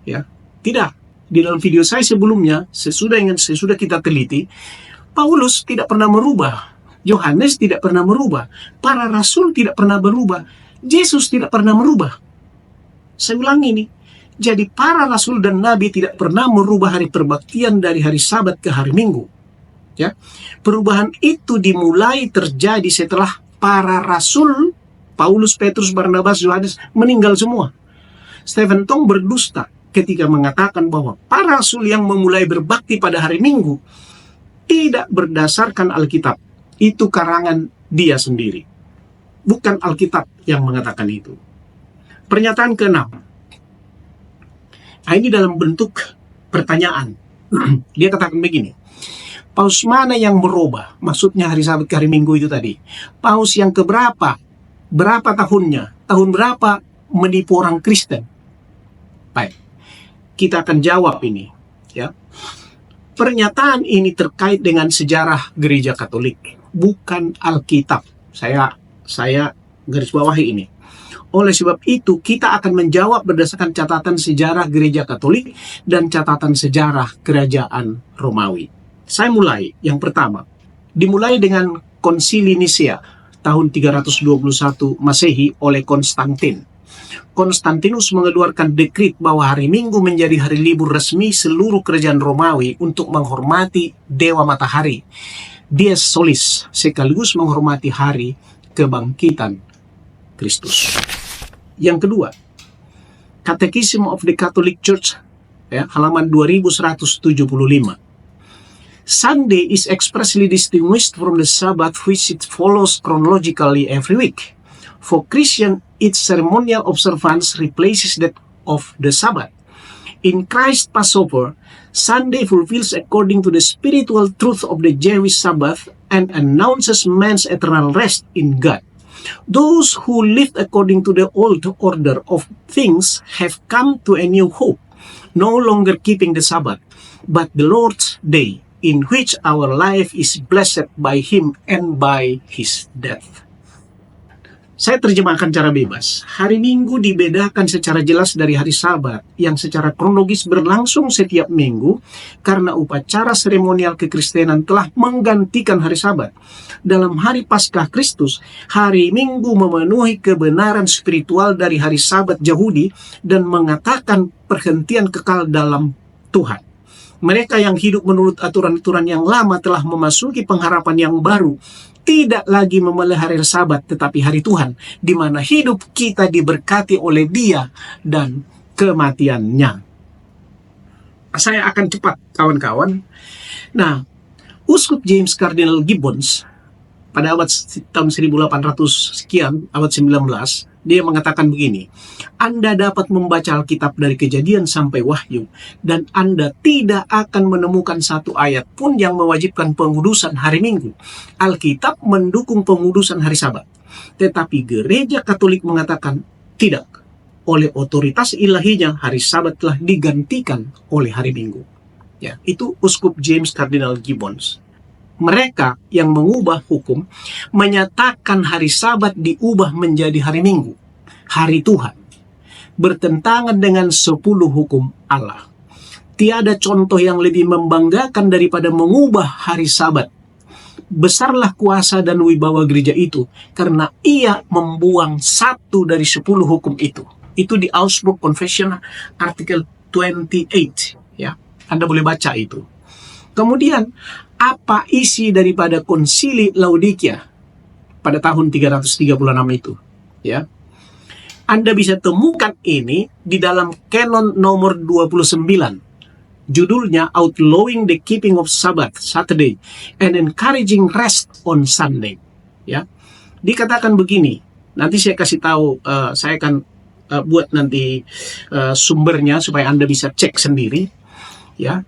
Ya, tidak. Di dalam video saya sebelumnya, sesudah kita teliti, Paulus tidak pernah merubah. Yohanes tidak pernah merubah. Para rasul tidak pernah berubah. Yesus tidak pernah merubah. Saya ulang ini. Jadi para rasul dan nabi tidak pernah merubah hari perbaktian dari hari Sabat ke hari Minggu. Ya. Perubahan itu dimulai terjadi setelah para rasul Paulus, Petrus, Barnabas, Yohanes meninggal semua. Stephen Tong berdusta ketika mengatakan bahwa para rasul yang memulai berbakti pada hari Minggu tidak berdasarkan Alkitab. Itu karangan dia sendiri. Bukan Alkitab yang mengatakan itu. Pernyataan ke-6. Nah, ini dalam bentuk pertanyaan. Dia katakan begini. Paus mana yang merubah? Maksudnya hari Sabat ke hari Minggu itu tadi. Paus yang keberapa? Berapa tahunnya? Tahun berapa menipu orang Kristen? Baik. Kita akan jawab ini. Ya. Pernyataan ini terkait dengan sejarah gereja Katolik. Bukan Alkitab. Saya garis bawahi ini. Oleh sebab itu, kita akan menjawab berdasarkan catatan sejarah gereja Katolik dan catatan sejarah kerajaan Romawi. Saya mulai, yang pertama. Dimulai dengan Konsili Nisea tahun 321 Masehi oleh Konstantin. Konstantinus mengeluarkan dekrit bahwa hari Minggu menjadi hari libur resmi seluruh kerajaan Romawi untuk menghormati Dewa Matahari, Dies Solis, sekaligus menghormati hari kebangkitan Kristus. Yang kedua, Catechism of the Catholic Church, ya, halaman 2175. Sunday is expressly distinguished from the Sabbath, which it follows chronologically every week. For Christian, its ceremonial observance replaces that of the Sabbath. In Christ's Passover, Sunday fulfills according to the spiritual truth of the Jewish Sabbath and announces man's eternal rest in God. Those who lived according to the old order of things have come to a new hope, no longer keeping the Sabbath, but the Lord's day, in which our life is blessed by Him and by His death. Saya terjemahkan cara bebas. Hari Minggu dibedakan secara jelas dari hari Sabat yang secara kronologis berlangsung setiap minggu karena upacara seremonial kekristenan telah menggantikan hari Sabat. Dalam hari Paskah Kristus, hari Minggu memenuhi kebenaran spiritual dari hari Sabat Yahudi dan mengatakan perhentian kekal dalam Tuhan. Mereka yang hidup menurut aturan-aturan yang lama telah memasuki pengharapan yang baru, tidak lagi memelihara hari Sabat tetapi hari Tuhan, di mana hidup kita diberkati oleh Dia dan kematiannya. Saya akan cepat, kawan-kawan. Nah, Uskup James Cardinal Gibbons pada tahun 1800 sekian, abad 19, dia mengatakan begini, Anda dapat membaca Alkitab dari Kejadian sampai Wahyu, dan Anda tidak akan menemukan satu ayat pun yang mewajibkan pengudusan hari Minggu. Alkitab mendukung pengudusan hari Sabat, tetapi Gereja Katolik mengatakan tidak. Oleh otoritas ilahinya, hari Sabat telah digantikan oleh hari Minggu. Ya, itu Uskup James Cardinal Gibbons. Mereka yang mengubah hukum menyatakan hari Sabat diubah menjadi hari Minggu, hari Tuhan, bertentangan dengan 10 hukum Allah. Tiada contoh yang lebih membanggakan daripada mengubah hari Sabat. Besarlah kuasa dan wibawa gereja itu karena ia membuang 1 dari 10 hukum itu. Itu di Augsburg Confession artikel 28, ya. Anda boleh baca itu. Kemudian, apa isi daripada konsili Laodikia pada tahun 336 itu? Ya, Anda bisa temukan ini di dalam Canon nomor 29. Judulnya Outlawing the Keeping of Sabbath Saturday and Encouraging Rest on Sunday. Ya, dikatakan begini. Nanti saya kasih tahu, saya akan buat nanti sumbernya supaya Anda bisa cek sendiri. Ya,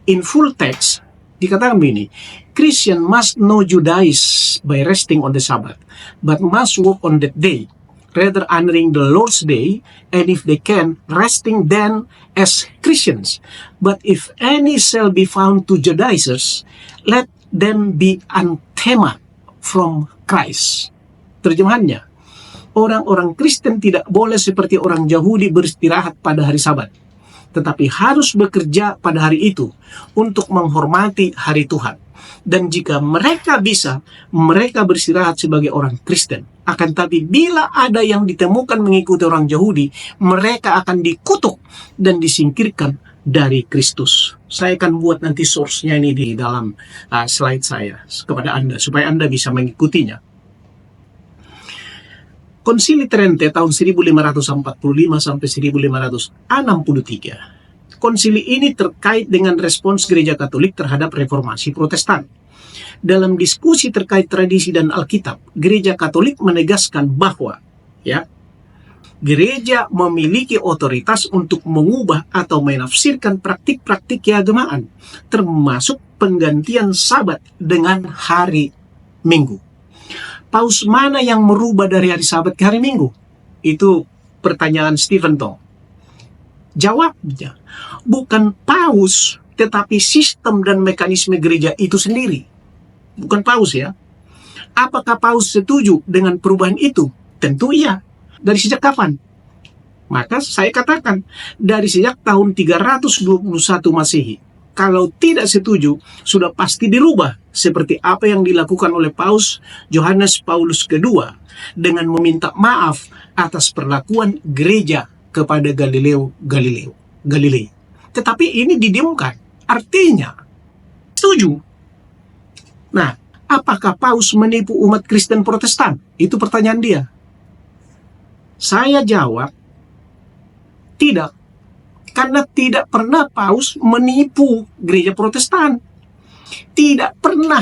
in full text dikatakan begini, Christian must know Judaism by resting on the Sabbath, but must work on that day, rather honoring the Lord's day, and if they can, resting then as Christians. But if any shall be found to Judaizers, let them be anathema from Christ. Terjemahannya, orang-orang Kristen tidak boleh seperti orang Yahudi beristirahat pada hari Sabat, tetapi harus bekerja pada hari itu untuk menghormati hari Tuhan. Dan jika mereka bisa, mereka beristirahat sebagai orang Kristen. Akan tapi bila ada yang ditemukan mengikuti orang Yahudi, mereka akan dikutuk dan disingkirkan dari Kristus. Saya akan buat nanti source-nya ini di dalam slide saya kepada Anda, supaya Anda bisa mengikutinya. Konsili Trente tahun 1545 sampai 1563. Konsili ini terkait dengan respons Gereja Katolik terhadap Reformasi Protestan. Dalam diskusi terkait tradisi dan Alkitab, Gereja Katolik menegaskan bahwa gereja memiliki otoritas untuk mengubah atau menafsirkan praktik-praktik keagamaan, termasuk penggantian Sabat dengan hari Minggu. Paus mana yang merubah dari hari Sabat ke hari Minggu? Itu pertanyaan Stephen Tong. Jawabnya, bukan Paus, tetapi sistem dan mekanisme gereja itu sendiri. Bukan Paus, ya. Apakah Paus setuju dengan perubahan itu? Tentu iya. Dari sejak kapan? Maka saya katakan, dari sejak tahun 321 Masehi. Kalau tidak setuju, sudah pasti dirubah, seperti apa yang dilakukan oleh Paus Yohanes Paulus II dengan meminta maaf atas perlakuan gereja kepada Galilei. Tetapi ini didiamkan. Artinya, setuju. Nah, apakah Paus menipu umat Kristen Protestan? Itu pertanyaan dia. Saya jawab, tidak. Karena tidak pernah Paus menipu gereja Protestan. Tidak pernah.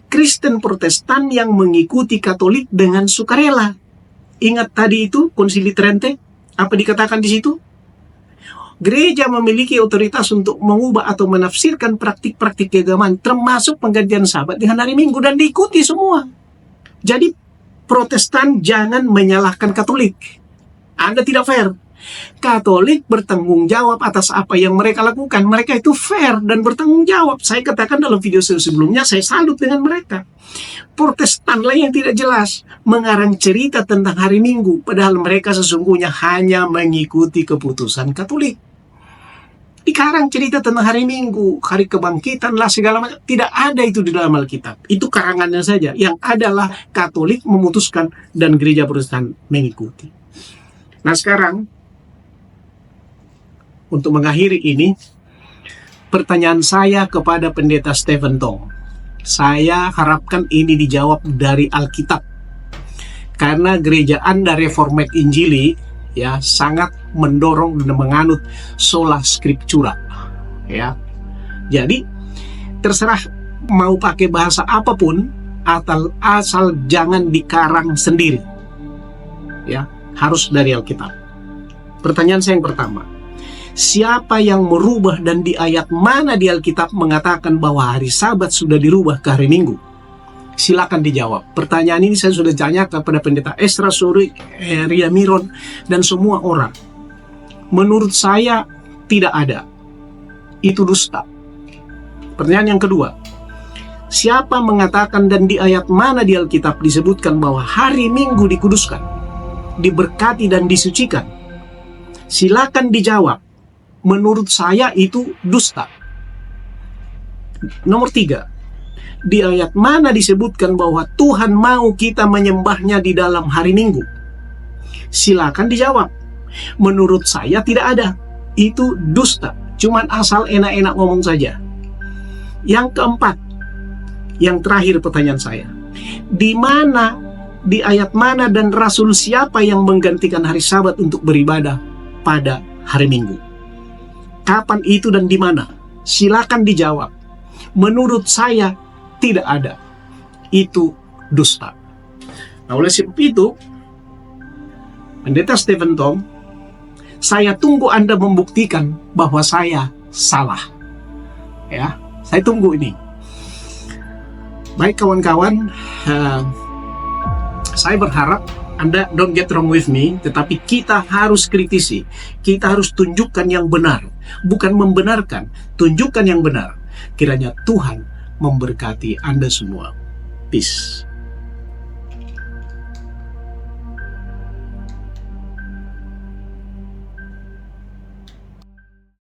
Kristen Protestan yang mengikuti Katolik dengan sukarela. Ingat tadi itu Konsili Trente? Apa dikatakan di situ? Gereja memiliki otoritas untuk mengubah atau menafsirkan praktik-praktik keagamaan, termasuk penggantian Sabat dengan hari Minggu, dan diikuti semua. Jadi Protestan jangan menyalahkan Katolik. Anda tidak fair. Katolik bertanggung jawab atas apa yang mereka lakukan. Mereka itu fair dan bertanggung jawab. Saya katakan dalam video sebelumnya, saya salut dengan mereka. Protestan lah yang tidak jelas, mengarang cerita tentang hari Minggu, padahal mereka sesungguhnya hanya mengikuti keputusan Katolik. Dikarang cerita tentang hari Minggu, hari kebangkitan lah segala macam. Tidak ada itu di dalam Alkitab. Itu karangannya saja. Yang adalah Katolik memutuskan dan gereja Protestan mengikuti. Nah sekarang, untuk mengakhiri ini, pertanyaan saya kepada Pendeta Stephen Tong. Saya harapkan ini dijawab dari Alkitab. Karena gereja Anda Reformed Injili ya sangat mendorong dan menganut sola scriptura. Ya. Jadi terserah mau pakai bahasa apapun asal jangan dikarang sendiri. Ya, harus dari Alkitab. Pertanyaan saya yang pertama. Siapa yang merubah dan di ayat mana di Alkitab mengatakan bahwa hari Sabat sudah dirubah ke hari Minggu? Silakan dijawab. Pertanyaan ini saya sudah tanya kepada Pendeta Esra Suri, Ria Miron, dan semua orang. Menurut saya tidak ada. Itu dusta. Pertanyaan yang kedua. Siapa mengatakan dan di ayat mana di Alkitab disebutkan bahwa hari Minggu dikuduskan, diberkati dan disucikan? Silakan dijawab. Menurut saya itu dusta. Nomor 3. Di ayat mana disebutkan bahwa Tuhan mau kita menyembahnya di dalam hari Minggu? Silakan dijawab. Menurut saya tidak ada. Itu dusta. Cuman asal enak-enak ngomong saja. Yang keempat, yang terakhir pertanyaan saya. Di mana, di ayat mana dan rasul siapa yang menggantikan hari Sabat untuk beribadah pada hari Minggu? Kapan itu dan di mana? Silakan dijawab. Menurut saya tidak ada. Itu dusta. Nah, oleh sebab itu, Pendeta Stephen Tong, saya tunggu Anda membuktikan bahwa saya salah. Ya, saya tunggu ini. Baik kawan-kawan, saya berharap Anda don't get wrong with me, tetapi kita harus kritisi. Kita harus tunjukkan yang benar. Bukan membenarkan, tunjukkan yang benar. Kiranya Tuhan memberkati Anda semua. Peace.